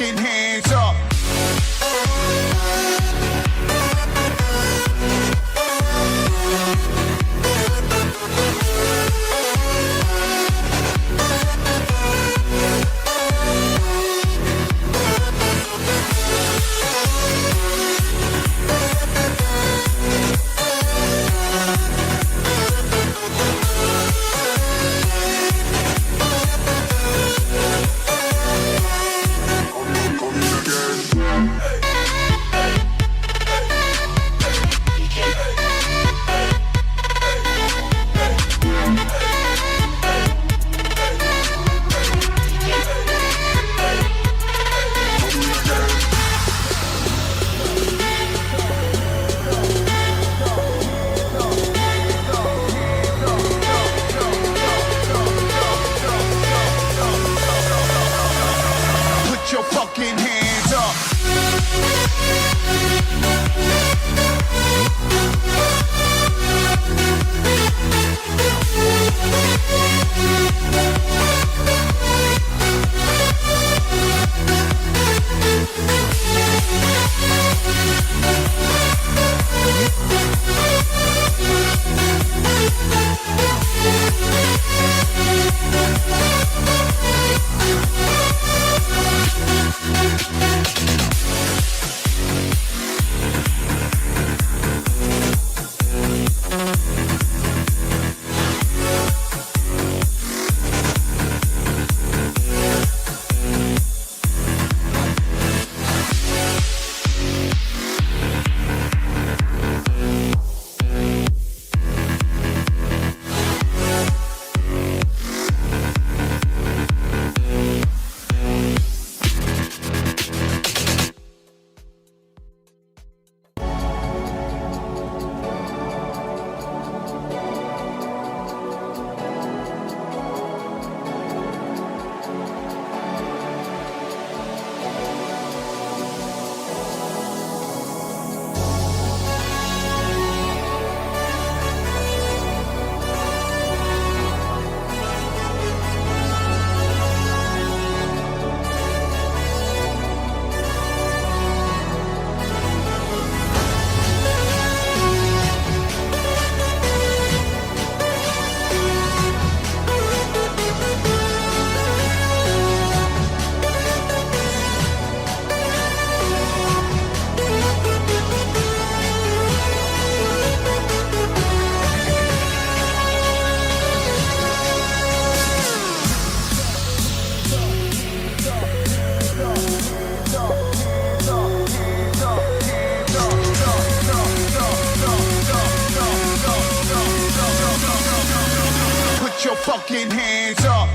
fucking hands up. Fucking hands up.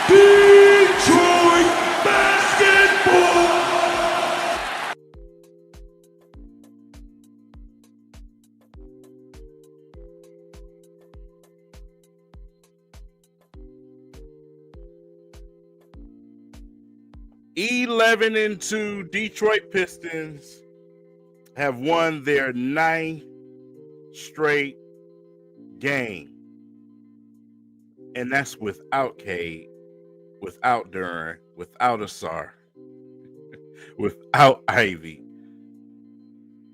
Detroit basketball. 11-2 Detroit Pistons have won their 9th straight game. And that's without Cade, without Duren, without Ausar, without Ivy.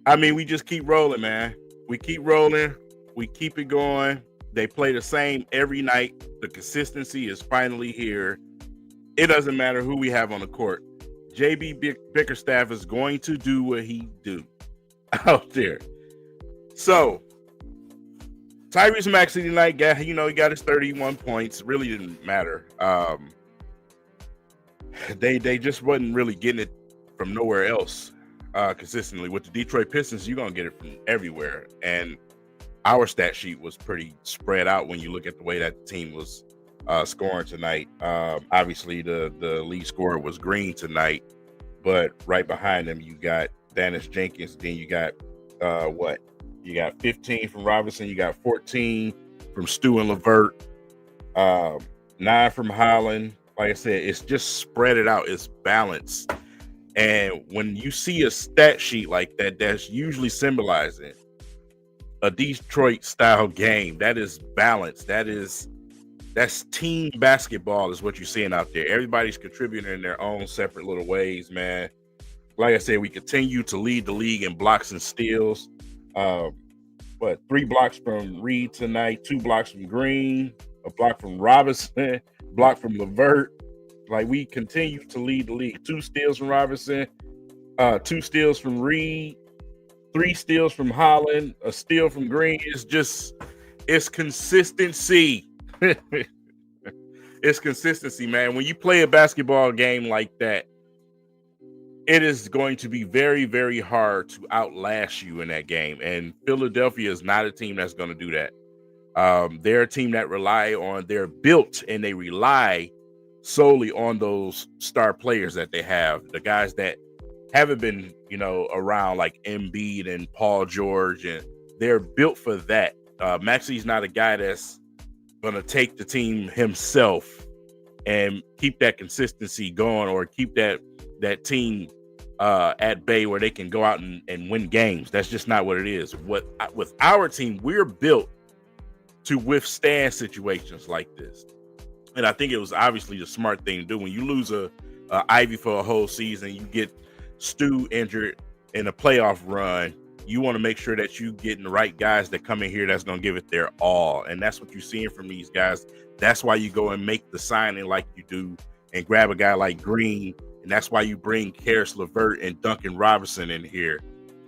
I mean, we just keep rolling, man. We keep rolling. We keep it going. They play the same every night. The consistency is finally here. It doesn't matter who we have on the court. JB Bickerstaff is going to do what he do out there. So, Tyrese Maxey tonight he got his 31 points. Really didn't matter. They just wasn't really getting it from nowhere else. consistently. With the Detroit Pistons, you're gonna get it from everywhere. And our stat sheet was pretty spread out when you look at the way that the team was scoring tonight. Obviously, the lead scorer was Green tonight, but right behind him, you got Dennis Jenkins. Then you got what? You got 15 from Robinson. You got 14 from Stu and Levert. 9 from Holland. Like I said, it's just spread it out. It's balanced. And when you see a stat sheet like that, that's usually symbolizing a Detroit style game. That is balanced. That's team basketball is what you're seeing out there. Everybody's contributing in their own separate little ways, man. Like I said, we continue to lead the league in blocks and steals. 3 blocks from Reed tonight, 2 blocks from Green, a block from Robinson, block from Levert. Like, we continue to lead the league. 2 steals from Robinson, 2 steals from Reed, 3 steals from Holland, a steal from Green. It's consistency. It's consistency, man. When you play a basketball game like that, it is going to be very, very hard to outlast you in that game. And Philadelphia is not a team that's going to do that. They're a team that they're built and they rely solely on those star players that they have, the guys that haven't been, around, like Embiid and Paul George, and they're built for that. Maxi's not a guy that's going to take the team himself and keep that consistency going, or keep that team at bay where they can go out and win games. That's just not what it is. With our team, we're built to withstand situations like this. And I think it was obviously the smart thing to do. When you lose a Ivy for a whole season, you get Stu injured in a playoff run, you want to make sure that you getting the right guys that come in here that's going to give it their all. And that's what you're seeing from these guys. That's why you go and make the signing like you do and grab a guy like Green. And that's why you bring Karis LeVert and Duncan Robinson in here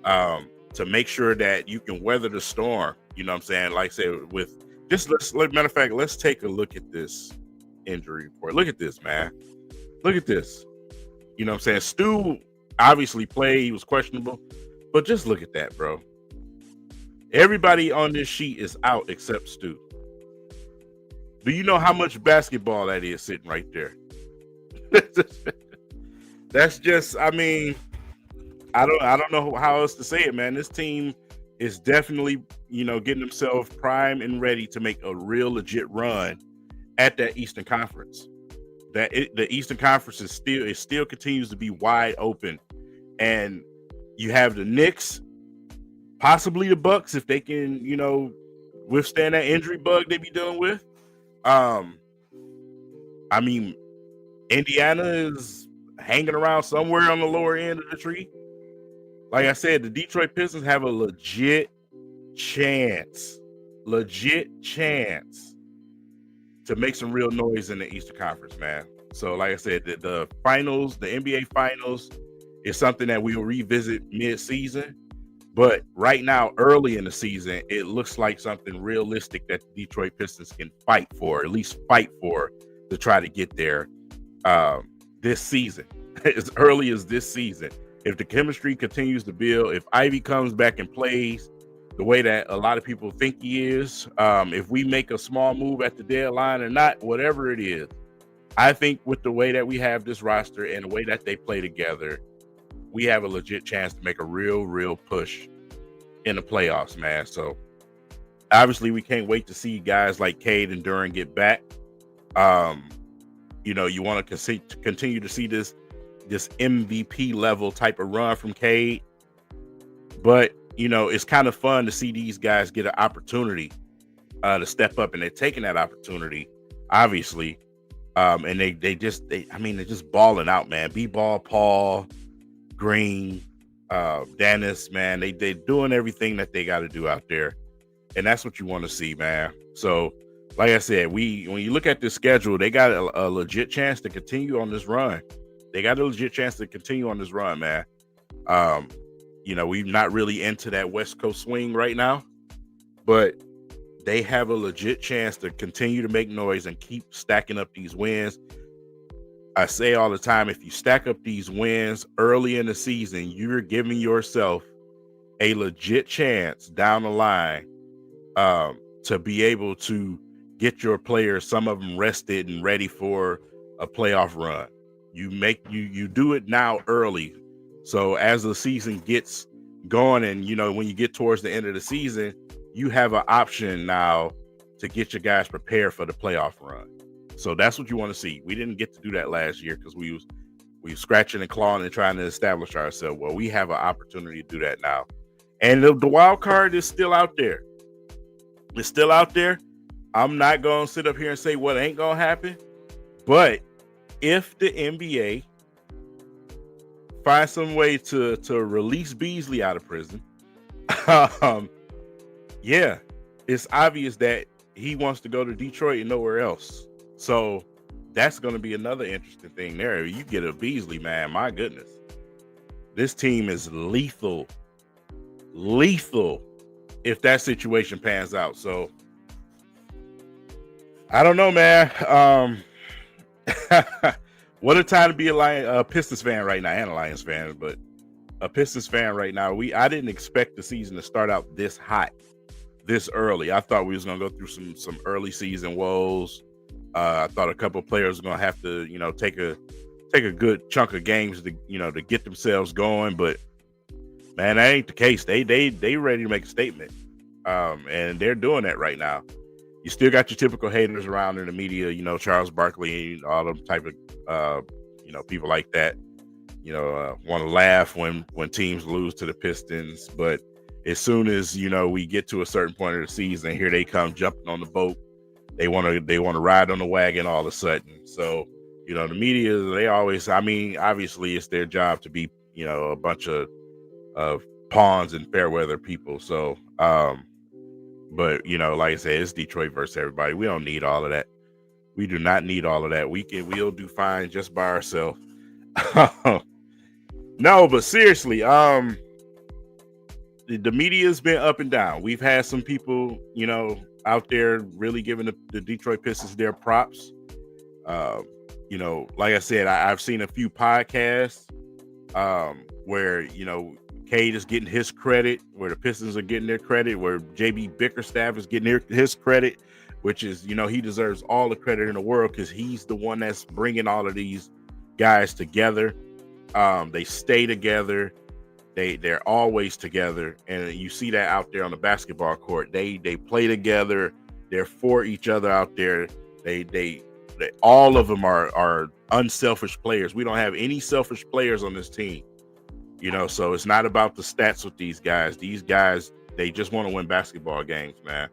to make sure that you can weather the storm. You know what I'm saying? Like I said, matter of fact, let's take a look at this injury report. Look at this, man. Look at this. You know what I'm saying? Stu obviously played. He was questionable. But just look at that, bro. Everybody on this sheet is out except Stu. Do you know how much basketball that is sitting right there? That's just, I don't know how else to say it, man. This team is definitely, getting themselves primed and ready to make a real legit run at that Eastern Conference. The Eastern Conference still continues to be wide open. And you have the Knicks, possibly the Bucks, if they can, withstand that injury bug they be dealing with. Indiana is hanging around somewhere on the lower end of the tree. Like I said, the Detroit Pistons have a legit chance to make some real noise in the Eastern Conference, man. So like I said, the finals, the NBA finals, is something that we will revisit mid-season. But right now, early in the season, it looks like something realistic that the Detroit Pistons can fight for, at least fight for, to try to get there this season, as early as this season. If the chemistry continues to build, if Ivy comes back and plays the way that a lot of people think he is, if we make a small move at the deadline or not, whatever it is, I think with the way that we have this roster and the way that they play together, we have a legit chance to make a real push in the playoffs, man. So obviously we can't wait to see guys like Cade and Duren get back. You want to continue to see this MVP level type of run from Cade. But, it's kind of fun to see these guys get an opportunity to step up, and they're taking that opportunity, obviously. And they're just balling out, man. B-Ball, Paul, Green, Dennis, man, they're doing everything that they got to do out there. And that's what you want to see, man. So, like I said, when you look at this schedule, they got a legit chance to continue on this run. Man. We're not really into that West Coast swing right now, but they have a legit chance to continue to make noise and keep stacking up these wins. I say all the time, if you stack up these wins early in the season, you're giving yourself a legit chance down the line to be able to get your players, some of them rested and ready for a playoff run. You do it now early. So as the season gets going and, when you get towards the end of the season, you have an option now to get your guys prepared for the playoff run. So that's what you want to see. We didn't get to do that last year because we was scratching and clawing and trying to establish ourselves. Well, we have an opportunity to do that now. And the wild card is still out there. It's still out there. I'm not going to sit up here and say what ain't going to happen. But if the NBA finds some way to release Beasley out of prison, yeah, it's obvious that he wants to go to Detroit and nowhere else. So that's going to be another interesting thing there. You get a Beasley, man, my goodness. This team is lethal if that situation pans out. So I don't know, man. What a time to be a Pistons fan right now, and a Lions fan, but a Pistons fan right now. I didn't expect the season to start out this hot, this early. I thought we was gonna go through some early season woes. I thought a couple of players were gonna have to, take a good chunk of games to, to get themselves going. But man, that ain't the case. They ready to make a statement, and they're doing that right now. You still got your typical haters around in the media, Charles Barkley, all them type of, people like that, want to laugh when teams lose to the Pistons. But as soon as, we get to a certain point of the season, here they come jumping on the boat. They want to ride on the wagon all of a sudden. So, the media, they always, obviously it's their job to be, a bunch of pawns and fair weather people. So, but, like I said, it's Detroit versus everybody. We don't need all of that. We do not need all of that. We'll do fine just by ourselves. No, but seriously, the media's been up and down. We've had some people, out there really giving the Detroit Pistons their props. Like I said, I've seen a few podcasts where, Cade is getting his credit, where the Pistons are getting their credit, where JB Bickerstaff is getting his credit, which is, he deserves all the credit in the world because he's the one that's bringing all of these guys together. They stay together. They're always together. And you see that out there on the basketball court. They play together. They're for each other out there. They all of them are unselfish players. We don't have any selfish players on this team. So it's not about the stats with these guys. These guys, they just want to win basketball games, man.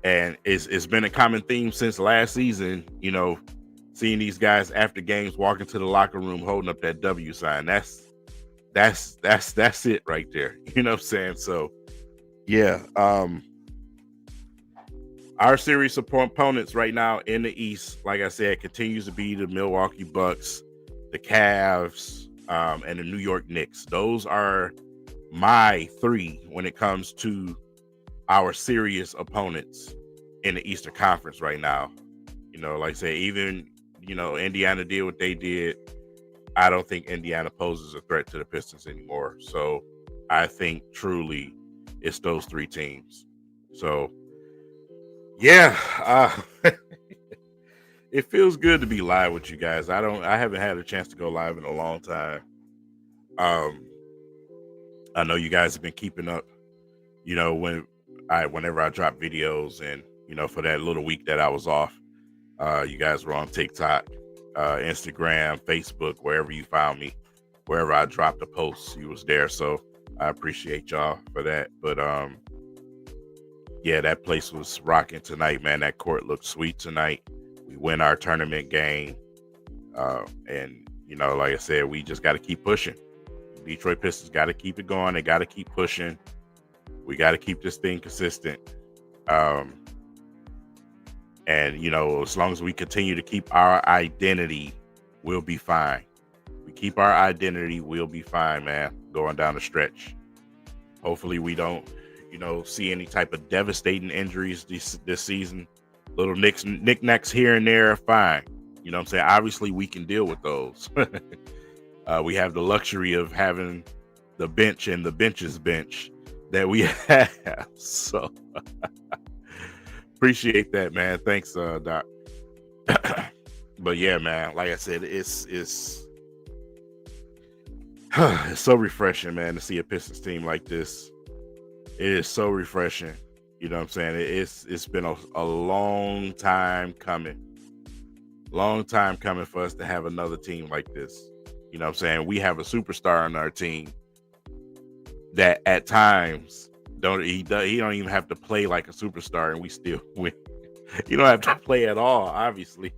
And it's been a common theme since last season, seeing these guys after games walk into the locker room holding up that W sign. That's it right there. You know what I'm saying? So yeah. Our series of opponents right now in the East, like I said, continues to be the Milwaukee Bucks, the Cavs, and the New York Knicks. Those are my three when it comes to our serious opponents in the Eastern Conference right now. Like I say, even, Indiana did what they did. I don't think Indiana poses a threat to the Pistons anymore. So I think truly it's those three teams. So yeah, it feels good to be live with you guys. I haven't had a chance to go live in a long time. I know you guys have been keeping up, whenever I drop videos, and, for that little week that I was off, you guys were on TikTok, Instagram, Facebook, wherever you found me, wherever I dropped a post, you was there. So I appreciate y'all for that. But, yeah, that place was rocking tonight, man. That court looked sweet tonight. We win our tournament game. And, like I said, we just got to keep pushing. Detroit Pistons got to keep it going. They got to keep pushing. We got to keep this thing consistent. And, as long as we continue to keep our identity, we'll be fine. We keep our identity, we'll be fine, man, going down the stretch. Hopefully we don't, see any type of devastating injuries this season. Little knickknacks here and there are fine. You know what I'm saying? Obviously, we can deal with those. We have the luxury of having the bench and the bench's bench that we have. So appreciate that, man. Thanks, Doc. But yeah, man, like I said, it's so refreshing, man, to see a Pistons team like this. It is so refreshing. You know what I'm saying? It's been a long time coming. Long time coming for us to have another team like this. You know what I'm saying? We have a superstar on our team that at times don't even have to play like a superstar and we still win. You don't have to play at all, obviously.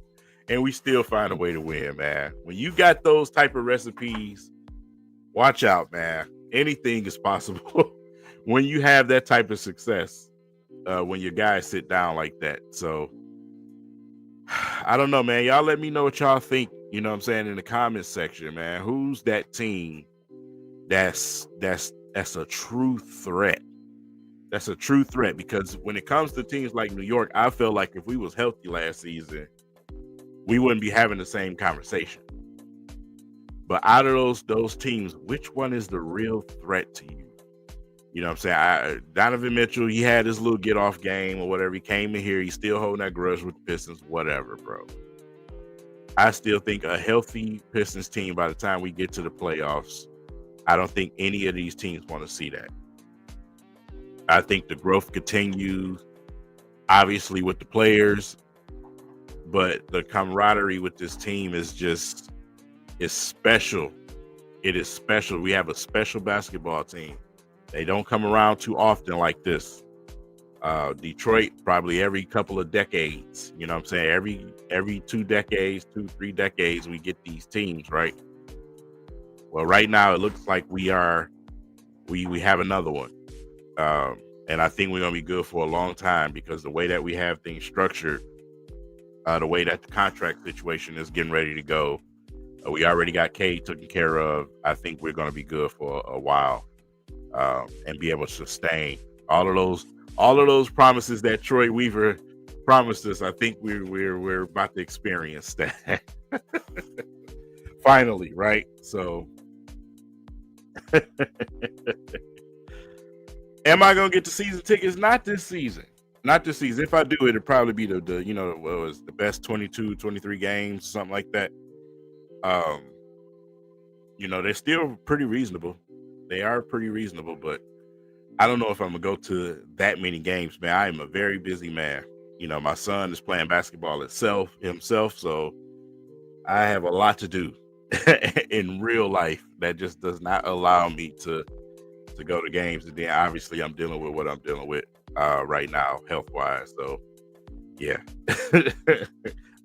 And we still find a way to win, man. When you got those type of recipes, watch out, man. Anything is possible when you have that type of success, when your guys sit down like that. So I don't know, man. Y'all let me know what y'all think, you know what I'm saying, in the comments section, man. Who's that team that's a true threat? That's a true threat, because when it comes to teams like New York, I feel like if we was healthy last season, we wouldn't be having the same conversation. But out of those teams, which one is the real threat to you? You know what I'm saying? Donovan Mitchell, he had his little get-off game or whatever. He came in here. He's still holding that grudge with the Pistons, whatever, bro. I still think a healthy Pistons team, by the time we get to the playoffs, I don't think any of these teams want to see that. I think the growth continues, obviously, with the players, but the camaraderie with this team is special. It is special. We have a special basketball team. They don't come around too often like this. Detroit, probably every couple of decades, you know what I'm saying? Every 2 decades, 2-3 decades, we get these teams, right? Well, right now it looks like we have another one. And I think we're going to be good for a long time, because the way that we have things structured, the way that the contract situation is getting ready to go, we already got Cade taken care of. I think we're going to be good for a while, and be able to sustain all of those promises that Troy Weaver promised us. I think we're about to experience that finally, right? So am I gonna get the season tickets? Not this season. If I do, it'll probably be the best 22, 23 games, something like that. They're still pretty reasonable. They are pretty reasonable, but I don't know if I'm gonna go to that many games, man. I am a very busy man. My son is playing basketball himself, so I have a lot to do in real life that just does not allow me to go to games. And then obviously I'm dealing with what I'm dealing with right now, health-wise. So yeah.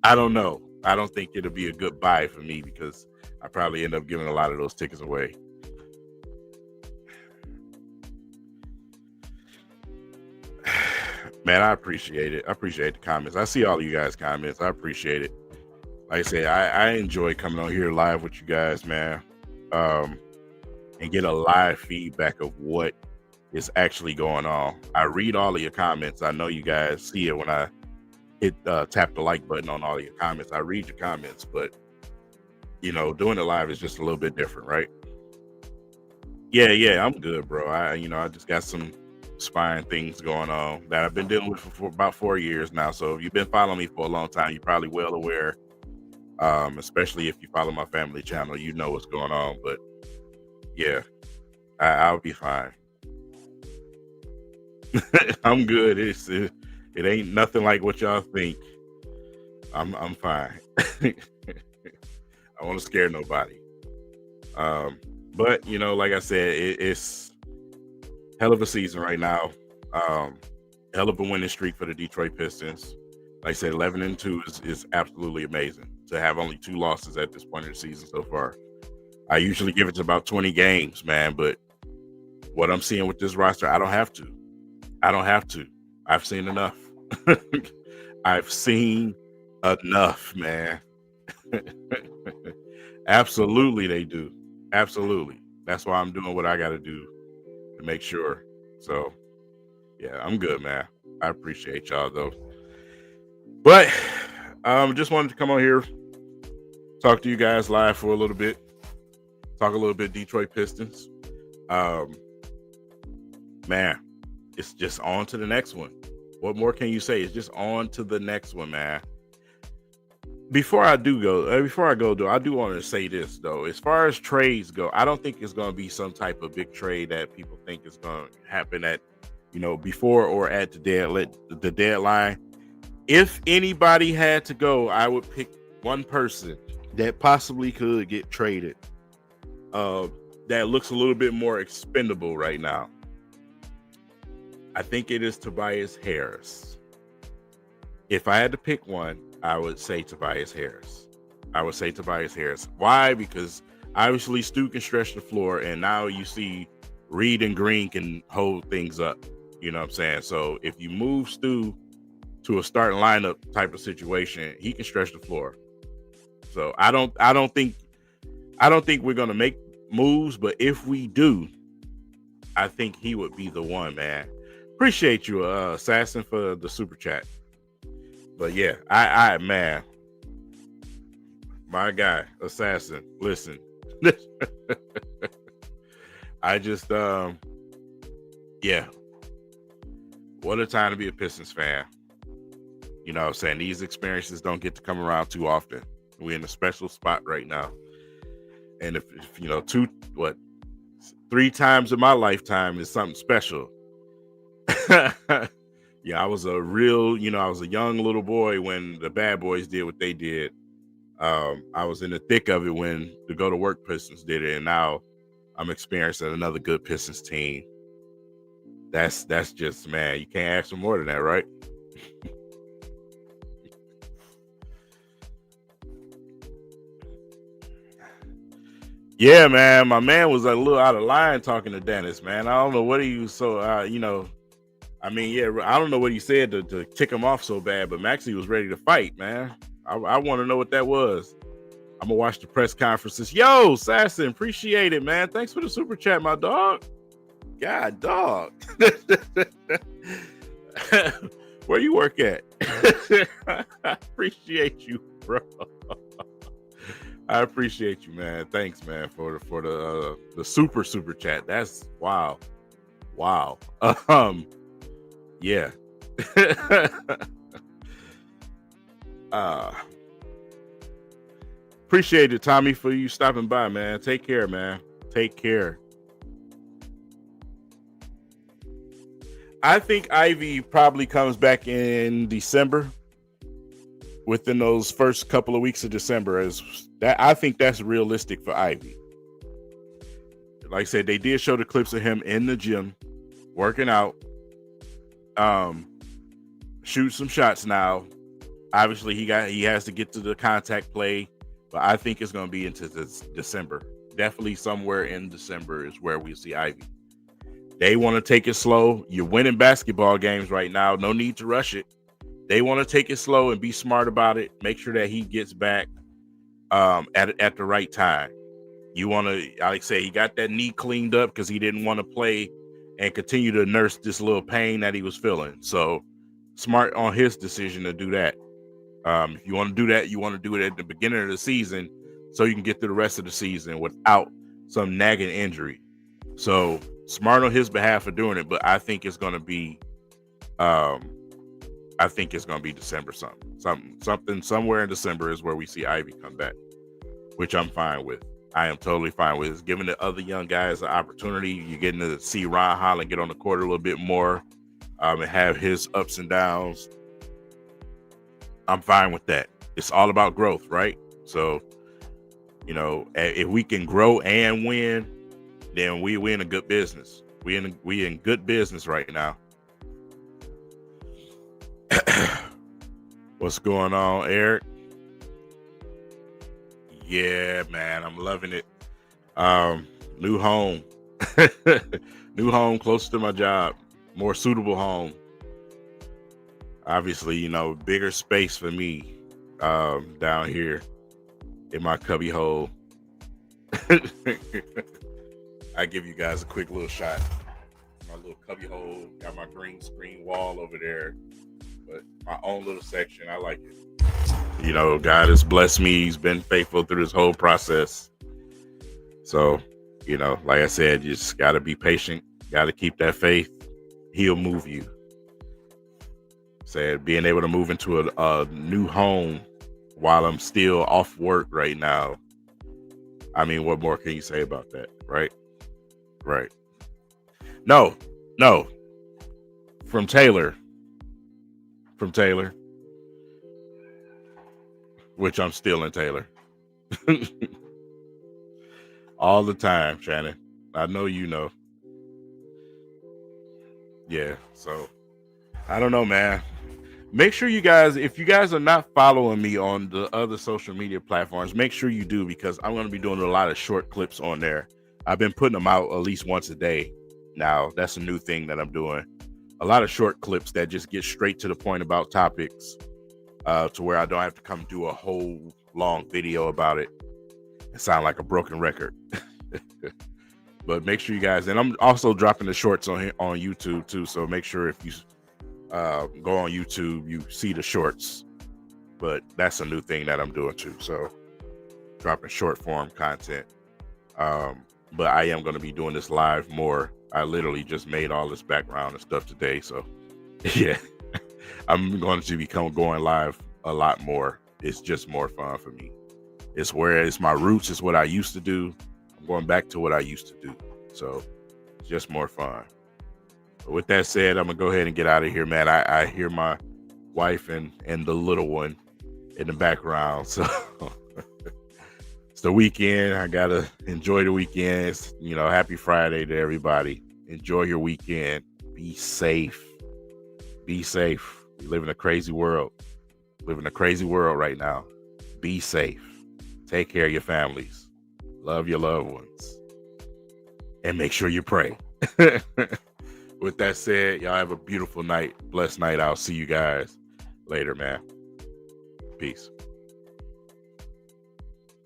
I don't know. I don't think it'll be a good buy for me, because I probably end up giving a lot of those tickets away. Man, I appreciate it. I appreciate the comments. I see all of you guys' comments. I appreciate it. Like I say, I enjoy coming on here live with you guys, man, and get a live feedback of what is actually going on. I read all of your comments. I know you guys see it when I hit tap the like button on all of your comments. I read your comments, but doing it live is just a little bit different, right? Yeah, I'm good, bro. I just got some spine things going on that I've been dealing with for about 4 years now. So if you've been following me for a long time, you're probably well aware, especially if you follow my family channel, you know what's going on. But yeah, I'll be fine. I'm good. It ain't nothing like what y'all think. I'm fine. I won't scare nobody. But like I said, it's hell of a season right now. Hell of a winning streak for the Detroit Pistons. Like I said, 11-2 is absolutely amazing to have only 2 losses at this point in the season so far. I usually give it to about 20 games, man, but what I'm seeing with this roster, I don't have to. I've seen enough. I've seen enough, man. Absolutely, they do. Absolutely. That's why I'm doing what I got to do to make sure. So, yeah, I'm good, man. I appreciate y'all, though. But just wanted to come on here, talk to you guys live for a little bit. Talk a little bit Detroit Pistons. Man, it's just on to the next one. What more can you say? It's just on to the next one, man. Before I go, I do want to say this though. As far as trades go, I don't think it's going to be some type of big trade that people think is going to happen at, before or at the deadline. If anybody had to go, I would pick one person that possibly could get traded. That looks a little bit more expendable right now. I think it is Tobias Harris. If I had to pick one, I would say Tobias Harris. Why? Because obviously Stu can stretch the floor, and now you see Reed and Green can hold things up. You know what I'm saying? So if you move Stu to a starting lineup type of situation, he can stretch the floor. So I don't think we're gonna make moves, but if we do, I think he would be the one, man. Appreciate you, Assassin, for the super chat. But yeah, I man, my guy, Assassin, listen. I just yeah. What a time to be a Pistons fan. You know what I'm saying? These experiences don't get to come around too often. We're in a special spot right now. And if 3 times in my lifetime is something special. Yeah, I was a young little boy when the bad boys did what they did. I was in the thick of it when the Go to Work Pistons did it, and now I'm experiencing another good Pistons team. That's just, man, you can't ask for more than that, right? Yeah, man, my man was a little out of line talking to Dennis, man. I don't know what he was so, I don't know what he said to tick him off so bad, but Maxie was ready to fight, man. I want to know what that was. I'm going to watch the press conferences. Yo, Sasson, appreciate it, man. Thanks for the super chat, my dog. God, dog. Where you work at? I appreciate you, bro. I appreciate you, man. Thanks, man, for the super chat. That's wow. Yeah. Appreciate it, Tommy, for you stopping by, man. Take care, man. Take care. I think Ivy probably comes back in December. Within those first couple of weeks of December, I think that's realistic for Ivy. Like I said, they did show the clips of him in the gym, working out, shoot some shots now. Obviously, he has to get to the contact play, but I think it's going to be into December. Definitely somewhere in December is where we see Ivy. They want to take it slow. You're winning basketball games right now. No need to rush it. They want to take it slow and be smart about it. Make sure that he gets back at the right time. You want to, like I say, he got that knee cleaned up because he didn't want to play and continue to nurse this little pain that he was feeling. So smart on his decision to do that. If you want to do that, you want to do it at the beginning of the season so you can get through the rest of the season without some nagging injury. So smart on his behalf for doing it, but I think it's going to be December something somewhere in December is where we see Ivy come back, which I'm fine with. I am totally fine with. It's giving the other young guys an opportunity. You're getting to see Ron Holland get on the court a little bit more and have his ups and downs. I'm fine with that. It's all about growth, right? So, if we can grow and win, then we in a good business. We in good business right now. What's going on, Eric? Yeah, man, I'm loving it. New home. New home closer to my job. More suitable home. Obviously, bigger space for me down here in my cubby hole. I give you guys a quick little shot. My little cubby hole. Got my green screen wall over there. But my own little section. I like it. You know, God has blessed me. He's been faithful through this whole process. So, you know, like I said, you just got to be patient. Got to keep that faith. He'll move you. Said being able to move into a new home while I'm still off work right now. I mean, what more can you say about that? Right. No. From Taylor, which I'm still in Taylor. All the time, Shannon. I know you know. Yeah, so I don't know, man. Make sure you guys, if you guys are not following me on the other social media platforms, make sure you do, because I'm going to be doing a lot of short clips on there. I've been putting them out at least once a day. Now, that's a new thing that I'm doing. A lot of short clips that just get straight to the point about topics, to where I don't have to come do a whole long video about it and sound like a broken record. But make sure you guys, and I'm also dropping the shorts on YouTube too. So make sure if you go on YouTube, you see the shorts. But that's a new thing that I'm doing too. So dropping short form content. But I am going to be doing this live more. I literally just made all this background and stuff today. So yeah, I'm going to be going live a lot more. It's just more fun for me. It's where it's my roots. It's what I used to do. I'm going back to what I used to do. So it's just more fun. But with that said, I'm going to go ahead and get out of here, man. I hear my wife and the little one in the background. So it's the weekend. I got to enjoy the weekend. It's, you know, happy Friday to everybody. Enjoy your weekend. Be safe. Be safe. We live in a crazy world. Live in a crazy world right now. Be safe. Take care of your families. Love your loved ones. And make sure you pray. With that said, y'all have a beautiful night. Blessed night. I'll see you guys later, man. Peace.